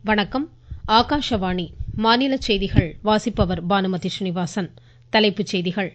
வணக்கம். ஆகாஷவாணி மாநில செய்திகள் வாசிப்பவர் பானுமதி ஸ்ரீனிவாசன். தலைப்புச் செய்திகள்.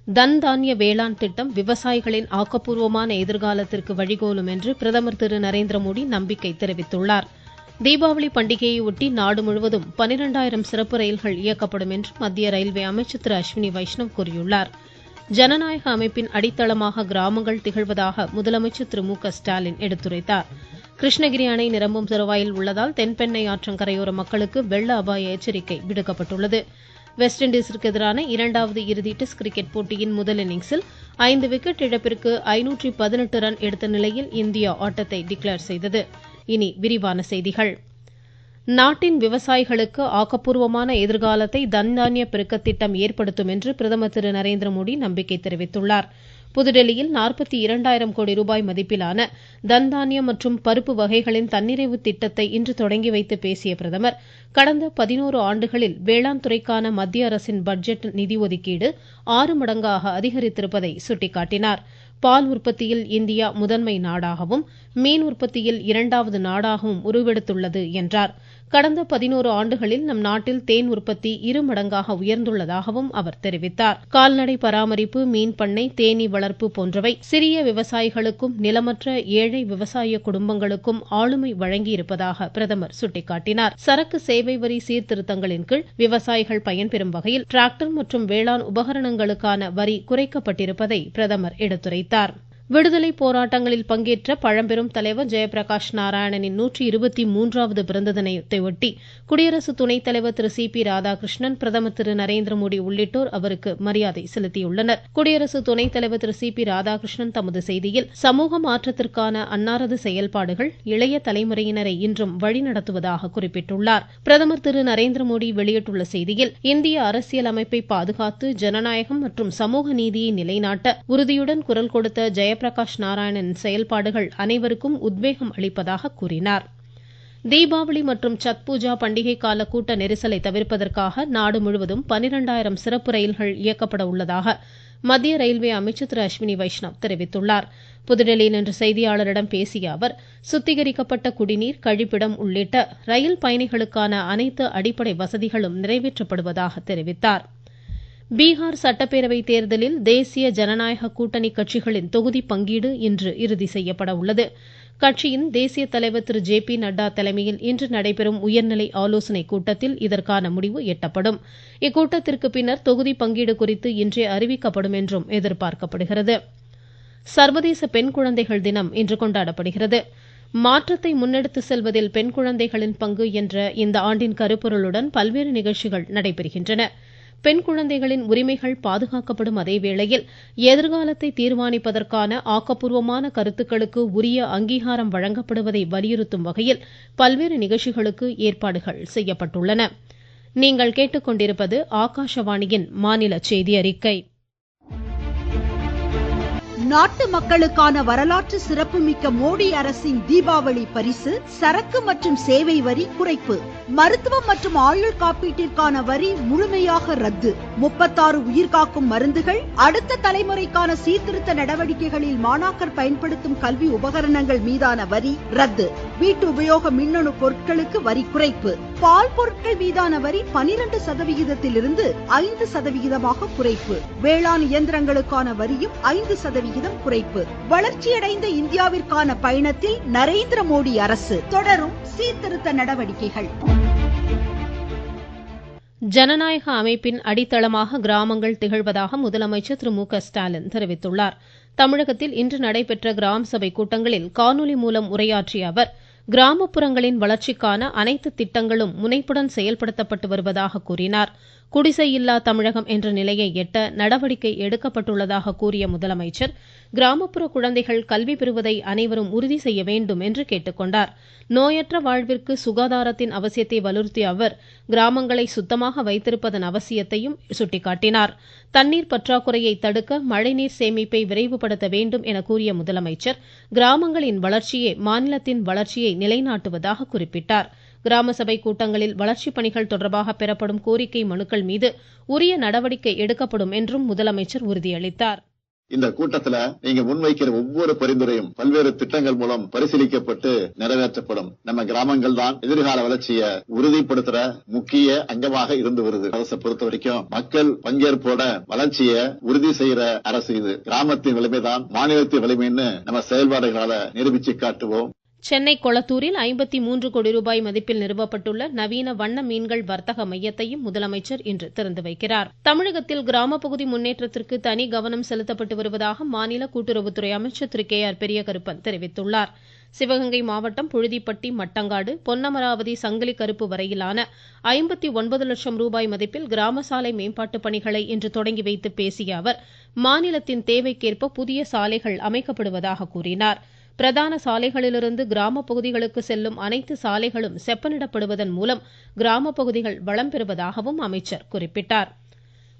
தன் தானிய வேளாண் திட்டம் விவசாயிகளின் ஆக்கப்பூர்வமான எதிர்காலத்திற்கு வழிகோலும் என்று பிரதமர் திரு நரேந்திர மோடி நம்பிக்கை தெரிவித்துள்ளார். தீபாவளி பண்டிகையை ஒட்டி நாடு முழுவதும் 12,000 சிறப்பு ரயில்கள் இயக்கப்படும் என்று மத்திய ரயில்வே அமைச்சர் திரு அஸ்வினி வைஷ்ணவ் கூறியுள்ளார். ஜனநாயக அமைப்பின் அடித்தளமாக கிராமங்கள் திகழ்வதாக முதலமைச்சர் திரு மு க ஸ்டாலின் எடுத்துரைத்தார். கிருஷ்ணகிரி அணை நிரம்பும் தருவாயில் உள்ளதால் தென்பெண்ணை ஆற்றங்கரையோர மக்களுக்கு வெள்ள அபாய எச்சரிக்கை விடுக்கப்பட்டுள்ளது. வெஸ்ட் இண்டீஸிற்கு எதிரான இரண்டாவது இறுதி டெஸ்ட் கிரிக்கெட் போட்டியின் முதல் இன்னிங்ஸில் 5 விக்கெட் இழப்பிற்கு 518 ரன் எடுத்த நிலையில் இந்தியா ஆட்டத்தை டிக்ளேர் செய்தது. இனி விரிவான செய்திகள். நாட்டின் விவசாயிகளுக்கு ஆக்கப்பூர்வமான எதிர்காலத்தை தன்தானிய பெருக்க திட்டம் ஏற்படுத்தும் என்று பிரதமர் திரு நரேந்திர மோடி நம்பிக்கை தெரிவித்துள்ளார். புதுடெல்லியில் 42,000 கோடி ரூபாய் மதிப்பிலான தன்தானியம் மற்றும் பருப்பு வகைகளின் தன்னிறைவு திட்டத்தை இன்று தொடங்கி வைத்து பேசிய பிரதமர், கடந்த 11 ஆண்டுகளில் வேளாண் துறைக்கான மத்திய அரசின் பட்ஜெட் நிதி ஒதுக்கீடு 6 மடங்காக அதிகரித்திருப்பதை சுட்டிக்காட்டினார். பால் உற்பத்தியில் இந்தியா முதன்மை நாடாகவும் மீன் உற்பத்தியில் 2வது நாடாகவும் உருவெடுத்துள்ளது என்றார். கடந்த 11 ஆண்டுகளில் நம் நாட்டில் தேன் உற்பத்தி 2 மடங்காக உயர்ந்துள்ளதாகவும் அவர் தெரிவித்தார். கால்நடை பராமரிப்பு, மீன் பண்ணை, தேனீ வளர்ப்பு போன்றவை சிறிய விவசாயிகளுக்கும் நிலமற்ற ஏழை விவசாய குடும்பங்களுக்கும் ஆளுமை வழங்கியிருப்பதாக பிரதமர் சுட்டிக்காட்டினார். சரக்கு சேவை வரி சீர்திருத்தங்களின் கீழ் விவசாயிகள் பயன்பெறும் வகையில் டிராக்டர் மற்றும் வேளாண் உபகரணங்களுக்கான வரி குறைக்கப்பட்டிருப்பதை பிரதமர் எடுத்துரைத்தார். விடுதலை போராட்டங்களில் பங்கேற்ற பழம்பெரும் தலைவர் ஜெயபிரகாஷ் நாராயணனின் 123வது பிறந்த தினத்தையொட்டி குடியரசு துணைத் தலைவர் திரு சி பி ராதாகிருஷ்ணன், பிரதமர் திரு நரேந்திர மோடி உள்ளிட்டோர் அவருக்கு மரியாதை செலுத்தியுள்ளனர். குடியரசு துணைத் தலைவர் திரு சி பி ராதாகிருஷ்ணன் தமது செய்தியில், சமூக மாற்றத்திற்கான அன்னாரது செயல்பாடுகள் இளைய தலைமுறையினரை இன்றும் வழிநடத்துவதாக குறிப்பிட்டுள்ளார். பிரதமர் திரு நரேந்திர மோடி வெளியிட்டுள்ள செய்தியில், இந்திய அரசியல் அமைப்பை பாதுகாத்து ஜனநாயகம் மற்றும் சமூக நீதியை நிலைநாட்ட உறுதியுடன் குரல் கொடுத்த ஜெயபிரகாஷ் நாராயணனின் செயல்பாடுகள் அனைவருக்கும் உத்வேகம் அளிப்பதாக கூறினார். தீபாவளி மற்றும் சத் பூஜா பண்டிகை கால கூட்ட நெரிசலை தவிர்ப்பதற்காக நாடு முழுவதும் 12,000 சிறப்பு ரயில்கள் இயக்கப்பட உள்ளதாக மத்திய ரயில்வே அமைச்சர் திரு அஸ்வினி வைஷ்ணவ் தெரிவித்துள்ளார். புதுடெல்லியில் இன்று செய்தியாளரிடம் பேசிய அவர், சுத்திகரிக்கப்பட்ட குடிநீர், கழிப்பிடம் உள்ளிட்ட ரயில் பயணிகளுக்கான அனைத்து அடிப்படை வசதிகளும் நிறைவேற்றப்படுவதாக தெரிவித்தார். பீகார் சட்டப்பேரவை தேர்தலில் தேசிய ஜனநாயக கூட்டணி கட்சிகளின் தொகுதி பங்கீடு இன்று இறுதி செய்யப்பட உள்ளது. கட்சியின் தேசிய தலைவர் திரு ஜே பி நட்டா தலைமையில் இன்று நடைபெறும் உயர்நிலை ஆலோசனைக் கூட்டத்தில் இதற்கான முடிவு எட்டப்படும். இக்கூட்டத்திற்கு பின்னர் தொகுதி பங்கீடு குறித்து இன்றே அறிவிக்கப்படும் என்றும் எதிர்பார்க்கப்படுகிறது. சர்வதேச பெண் குழந்தைகள் தினம் இன்று கொண்டாடப்படுகிறது. மாற்றத்தை முன்னெடுத்து செல்வதில் பெண் குழந்தைகளின் பங்கு என்ற இந்த ஆண்டின் கருப்பொருளுடன் பல்வேறு நிகழ்ச்சிகள் நடைபெறுகின்றன. பெண் குழந்தைகளின் உரிமைகள் பாதுகாக்கப்படும் அதேவேளையில் எதிர்காலத்தை தீர்மானிப்பதற்கான ஆக்கப்பூர்வமான கருத்துக்களுக்கு உரிய அங்கீகாரம் வழங்கப்படுவதை வலியுறுத்தும் வகையில் பல்வேறு நிகழ்ச்சிகளுக்கு ஏற்பாடுகள் செய்யப்பட்டுள்ளன. நீங்கள் கேட்டுக்கொண்டிருப்பது ஆகாஷவாணியின் மாநில செய்தி அறிக்கை. நாட்டு மக்களுக்கான வரலாற்று சிறப்புமிக்க மோடி அரசின் தீபாவளி பரிசு சரக்கு மற்றும் சேவை வரி குறைப்பு. மருத்துவம் மற்றும் ஆயுள் காப்பீட்டிற்கான வரி முழுமையாக ரத்து. 36 உயிர்காக்கும் மருந்துகள், அடுத்த தலைமுறைக்கான சீர்திருத்த நடவடிக்கைகளில் மாணாக்கர் பயன்படுத்தும் கல்வி உபகரணங்கள் மீதான வரி ரத்து. வீட்டு உபயோக மின்னணு பொருட்களுக்கு வரி குறைப்பு. பால் பொருட்கள் மீதான வரி 12% 5% குறைப்பு. வேளாண் இயந்திரங்களுக்கான வரியும் 5% குறைப்பு. வளர்ச்சியடைந்த இந்தியாவிற்கான பயணத்தில் நரேந்திர மோடி அரசு தொடரும் சீர்திருத்த நடவடிக்கைகள். ஜனநாயக அமைப்பின் அடித்தளமாக கிராமங்கள் திகழ்வதாக முதலமைச்சர் திரு மு க ஸ்டாலின் தெரிவித்துள்ளார். தமிழகத்தில் இன்று நடைபெற்ற கிராம சபை கூட்டங்களில் காணொலி மூலம் உரையாற்றிய அவர், கிராமப்புறங்களின் வளர்ச்சிக்கான அனைத்து திட்டங்களும் முனைப்புடன் செயல்படுத்தப்பட்டு வருவதாக கூறினார். குடிசை இல்லா தமிழகம் என்ற நிலையை எட்ட நடவடிக்கை எடுக்கப்பட்டுள்ளதாக கூறிய முதலமைச்சர், கிராமப்புற குழந்தைகள் கல்வி பெறுவதை அனைவரும் உறுதி செய்ய வேண்டும் என்று கேட்டுக்கொண்டார். நோயற்ற வாழ்விற்கு சுகாதாரத்தின் அவசியத்தை வலியுறுத்திய அவர், கிராமங்களை சுத்தமாக வைத்திருப்பதன் அவசியத்தையும் சுட்டிக்காட்டினார். தண்ணீர் பற்றாக்குறையை தடுக்க மழைநீர் சேமிப்பை விரைவுபடுத்த வேண்டும் என கூறிய முதலமைச்சர், கிராமங்களின் வளர்ச்சியே மாநிலத்தின் வளர்ச்சியை நிலைநாட்டுவதாக குறிப்பிட்டார். கிராம சபை கூட்டங்களில் வளர்ச்சிப் பணிகள் தொடர்பாக பெறப்படும் கோரிக்கை மனுக்கள் மீது உரிய நடவடிக்கை எடுக்கப்படும் என்றும் முதலமைச்சர் உறுதியளித்தார். இந்த கூட்டத்துல நீங்க முன்வைக்கிற ஒவ்வொரு பரிந்துரையும் பல்வேறு திட்டங்கள் மூலம் பரிசீலிக்கப்பட்டு நிறைவேற்றப்படும். நம்ம கிராமங்கள் தான் எதிர்கால வளர்ச்சியை உறுதிப்படுத்துற முக்கிய அங்கமாக இருந்து வருது. அரசை பொறுத்த வரைக்கும் மக்கள் பங்கேற்போட வளர்ச்சியை உறுதி செய்யற அரசு இது. கிராமத்தின் வலிமைதான் மாநிலத்தின் வலிமைன்னு நம்ம செயல்பாடுகளால நிரூபிச்சு காட்டுவோம். சென்னை கொளத்தூரில் 53 கோடி ரூபாய் மதிப்பில் நிறுவப்பட்டுள்ள நவீன வண்ண மீன்கள் வர்த்தக மையத்தையும் முதலமைச்சர் இன்று திறந்து வைக்கிறார். தமிழகத்தில் கிராம பகுதி முன்னேற்றத்திற்கு தனி கவனம் செலுத்தப்பட்டு வருவதாக மாநில கூட்டுறவுத்துறை அமைச்சர் திரு கே.ஆர். பெரியகருப்பன் தெரிவித்துள்ளார். சிவகங்கை மாவட்டம் புழுதிப்பட்டி, மட்டங்காடு, பொன்னமராவதி, சங்கிலி கருப்பு வரையிலான 59 லட்சம் ரூபாய் மதிப்பில் கிராம சாலை மேம்பாட்டு பணிகளை இன்று தொடங்கி வைத்து பேசிய அவர், மாநிலத்தின் தேவைக்கேற்ப புதிய சாலைகள் அமைக்கப்படுவதாக கூறினார். பிரதான சாலைகளிலிருந்து கிராம பகுதிகளுக்கு செல்லும் அனைத்து சாலைகளும் செப்பனிடப்படுவதன் மூலம் கிராம பகுதிகள் வளம் பெறுவதாகவும் அமைச்சர் குறிப்பிட்டார்.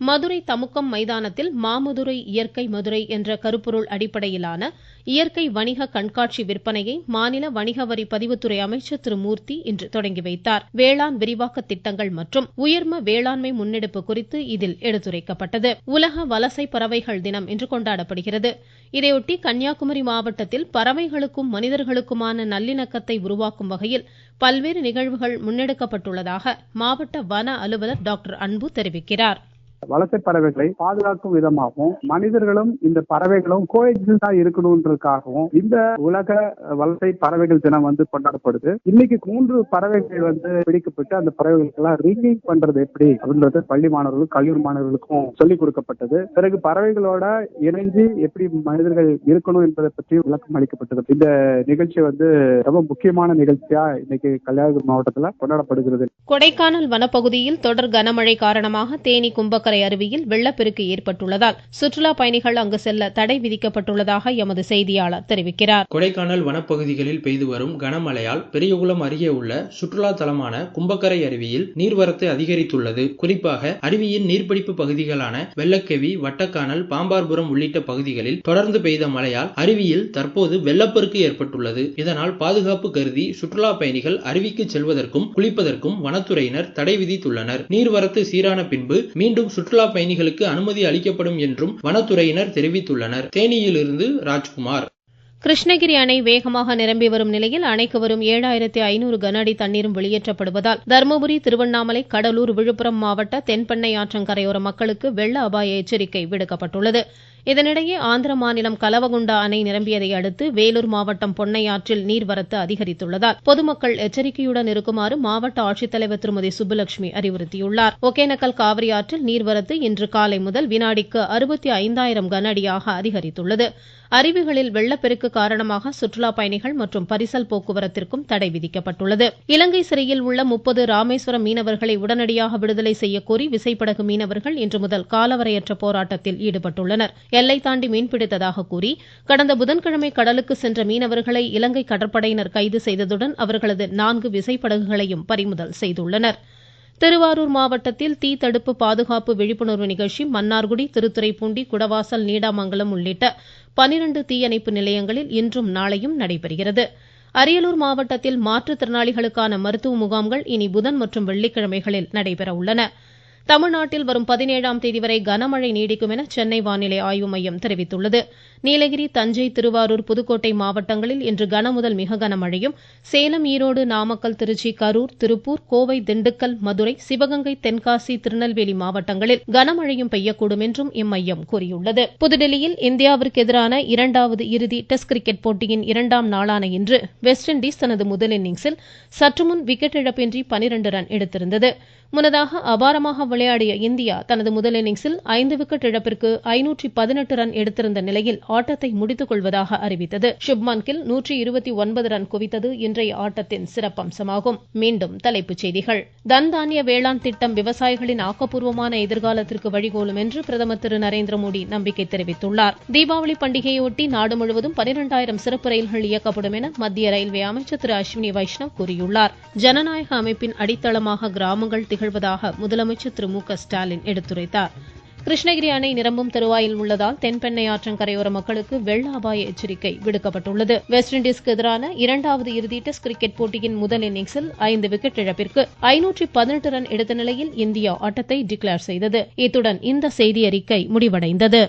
மதுரை தமுக்கம் மைதானத்தில் மாமதுரை இயற்கை மதுரை என்ற கருப்பொருள் அடிப்படையிலான இயற்கை வணிக கண்காட்சி விற்பனையை மாநில வணிக வரி பதிவுத்துறை அமைச்சர் திரு மூர்த்தி இன்று தொடங்கி வைத்தார். வேளாண் விரிவாக்க திட்டங்கள் மற்றும் உயர்ம வேளாண்மை முன்னெடுப்பு குறித்து இதில் எடுத்துரைக்கப்பட்டது. உலக வலசை பறவைகள் தினம் இன்று கொண்டாடப்படுகிறது. இதையொட்டி கன்னியாகுமரி மாவட்டத்தில் பறவைகளுக்கும் மனிதர்களுக்குமான நல்லிணக்கத்தை உருவாக்கும் வகையில் பல்வேறு நிகழ்வுகள் முன்னெடுக்கப்பட்டுள்ளதாக மாவட்ட வன அலுவலர் டாக்டர் அன்பு தெரிவிக்கிறார். வலசை பறவைகளை பாதுகாக்கும் விதமாகவும் மனிதர்களும் இந்த பறவைகளும் கோஎக்ஸிஸ்டா இருக்கணும்ன்றதுக்காகவும் இந்த உலக வலசை பறவைகள் தினம் கொண்டாடப்படுது. இன்னைக்கு 3 பறவைகள் பிடிக்கப்பட்டு அந்த பறவைகளுக்கு எல்லாம் ரீகெயின் பண்றது எப்படி அப்படின்றது பள்ளி மாணவர்களுக்கும் கல்லூரி மாணவர்களுக்கும் சொல்லிக் கொடுக்கப்பட்டது. பிறகு பறவைகளோட இணைஞ்சு எப்படி மனிதர்கள் இருக்கணும் என்பதை பற்றி விளக்கம் அளிக்கப்பட்டது. இந்த நிகழ்ச்சி ரொம்ப முக்கியமான நிகழ்ச்சியா இன்னைக்கு கன்னியாகுமரி மாவட்டத்தில் கொண்டாடப்படுகிறது. கொடைக்கானல் வனப்பகுதியில் தொடர் கனமழை காரணமாக தேனி கும்பக்கரை அருவியில் வெள்ளப்பெருக்கு ஏற்பட்டுள்ளதால் சுற்றுலா பயணிகள் அங்கு செல்ல தடை விதிக்கப்பட்டுள்ளதாக எமது செய்தியாளர் தெரிவிக்கிறார். கொடைக்கானல் வனப்பகுதிகளில் பெய்து வரும் கனமழையால் பெரியகுளம் அருகே உள்ள சுற்றுலா தலமான கும்பக்கரை அருவியில் நீர்வரத்து அதிகரித்துள்ளது. குறிப்பாக அருவியின் நீர்பிடிப்பு பகுதிகளான வெள்ளக்கெவி, வட்டக்கானல், பாம்பார்புரம் உள்ளிட்ட பகுதிகளில் தொடர்ந்து பெய்த மழையால் அருவியில் தற்போது வெள்ளப்பெருக்கு ஏற்பட்டுள்ளது. இதனால் பாதுகாப்பு கருதி சுற்றுலா பயணிகள் அருவிக்கு செல்வதற்கும் குளிப்பதற்கும் வனத்துறையினர் தடை விதித்துள்ளனர். நீர்வரத்து சீரான பின்பு மீண்டும் சுற்றுலா பயணிகளுக்கு அனுமதி அளிக்கப்படும் என்றும் வனத்துறையினர் தெரிவித்துள்ளனர். தேனியிலிருந்து ராஜ்குமார். கிருஷ்ணகிரி அணை வேகமாக நிரம்பி வரும் நிலையில் அணைக்கு வரும் 7500 கன அடி தண்ணீரும் வெளியேற்றப்படுவதால் தருமபுரி, திருவண்ணாமலை, கடலூர், விழுப்புரம் மாவட்ட தென்பெண்ணை ஆற்றங்கரையோர மக்களுக்கு வெள்ள அபாய எச்சரிக்கை விடுக்கப்பட்டுள்ளது. இதனிடையே ஆந்திர மாநிலம் கலவகுண்டா அணை நிரம்பியதை அடுத்து வேலூர் மாவட்டம் பொன்னையாற்றில் நீர்வரத்து அதிகரித்துள்ளதால் பொதுமக்கள் எச்சரிக்கையுடன் இருக்குமாறு மாவட்ட ஆட்சித்தலைவர் திருமதி சுப்புலட்சுமி அறிவுறுத்தியுள்ளார். ஒகேனக்கல் காவிரி ஆற்றில் நீர்வரத்து இன்று காலை முதல் வினாடிக்கு 65,000 கன அடியாக அதிகரித்துள்ளது. அருவிகளில் வெள்ளப்பெருக்கு காரணமாக சுற்றுலா பயணிகள் மற்றும் பரிசல் போக்குவரத்திற்கும் தடை விதிக்கப்பட்டுள்ளது. இலங்கை சிறையில் உள்ள 30 ராமேஸ்வரம் மீனவர்களை உடனடியாக விடுதலை செய்யக்கோரி விசைப்படகு மீனவர்கள் இன்று முதல் காலவரையற்ற போராட்டத்தில் ஈடுபட்டுள்ளனர். எல்லை தாண்டி மீன்பிடித்ததாக கூறி கடந்த புதன்கிழமை கடலுக்கு சென்ற மீனவர்களை இலங்கை கடற்படையினர் கைது செய்ததுடன் அவர்களது 4 விசைப்படகுகளையும் பறிமுதல் செய்துள்ளனர். திருவாரூர் மாவட்டத்தில் தீ தடுப்பு பாதுகாப்பு விழிப்புணர்வு நிகழ்ச்சி மன்னார்குடி, திருத்துறைப்பூண்டி, குடவாசல், நீடாமங்கலம் உள்ளிட்ட 12 தீயணைப்பு நிலையங்களில் இன்றும் நாளையும் நடைபெறுகிறது. அரியலூர் மாவட்டத்தில் மாற்றுத்திறனாளிகளுக்கான மருத்துவ முகாம்கள் இனி புதன் மற்றும் வெள்ளிக்கிழமைகளில் நடைபெற உள்ளன. தமிழ்நாட்டில் வரும் 17ஆம் தேதி வரை கனமழை நீடிக்கும் என சென்னை வானிலை ஆய்வு மையம் தெரிவித்துள்ளது. நீலகிரி, தஞ்சை, திருவாரூர், புதுக்கோட்டை மாவட்டங்களில் இன்று கனமுதல் மிக கனமழையும், சேலம், ஈரோடு, நாமக்கல், திருச்சி, கரூர், திருப்பூர், கோவை, திண்டுக்கல், மதுரை, சிவகங்கை, தென்காசி, திருநெல்வேலி மாவட்டங்களில் கனமழையும் பெய்யக்கூடும் என்றும் இம்மையம் கூறியுள்ளது. புதுதில்லியில் இந்தியாவிற்கு எதிரான 2வது இறுதி டெஸ்ட் கிரிக்கெட் போட்டியின் 2ஆம் நாளான இன்று வெஸ்ட் இண்டீஸ் தனது முதல் இன்னிங்ஸில் சற்றுமுன் விக்கெட் இழப்பின்றி 12 ரன் எடுத்திருந்தது. முன்னதாக அபாரமாக விளையாடிய இந்தியா தனது முதல் இன்னிங்ஸில் 5 விக்கெட் இழப்பிற்கு 518 ரன் எடுத்திருந்த நிலையில் ஆட்டத்தை முடித்துக் கொள்வதாக அறிவித்தது. சுப்மன் கில் 129 ரன் குவித்தது இன்றைய ஆட்டத்தின் சிறப்பம்சமாகும். மீண்டும் தலைப்புச் செய்திகள். தன் தானிய வேளாண் திட்டம் விவசாயிகளின் ஆக்கப்பூர்வமான எதிர்காலத்திற்கு வழிகோலும் என்று பிரதமர் திரு நரேந்திர மோடி நம்பிக்கை தெரிவித்துள்ளார். தீபாவளி பண்டிகையொட்டி நாடு முழுவதும் 12,000 சிறப்பு ரயில்கள் இயக்கப்படும் என மத்திய ரயில்வே அமைச்சர் திரு அஸ்வினி வைஷ்ணவ் கூறியுள்ளார். ஜனநாயக அமைப்பின் அடித்தளமாக கிராமங்கள் திகழ்வதாக முதலமைச்சர் திரு மு க ஸ்டாலின் எடுத்துரைத்தார். கிருஷ்ணகிரி அணை நிரம்பும் தருவாயில் உள்ளதால் தென்பெண்ணை ஆற்றங்கரையோர மக்களுக்கு வெள்ள அபாய எச்சரிக்கை விடுக்கப்பட்டுள்ளது. வெஸ்ட் இண்டீஸ்க்கு எதிரான 2வது இறுதி டெஸ்ட் கிரிக்கெட் போட்டியின் முதல் இன்னிங்ஸில் 5 விக்கெட் இழப்பிற்கு 518 ரன் எடுத்த நிலையில் இந்தியா ஆட்டத்தை டிக்ளேர் செய்தது. இத்துடன் இந்த செய்தியறிக்கை முடிவடைந்தது.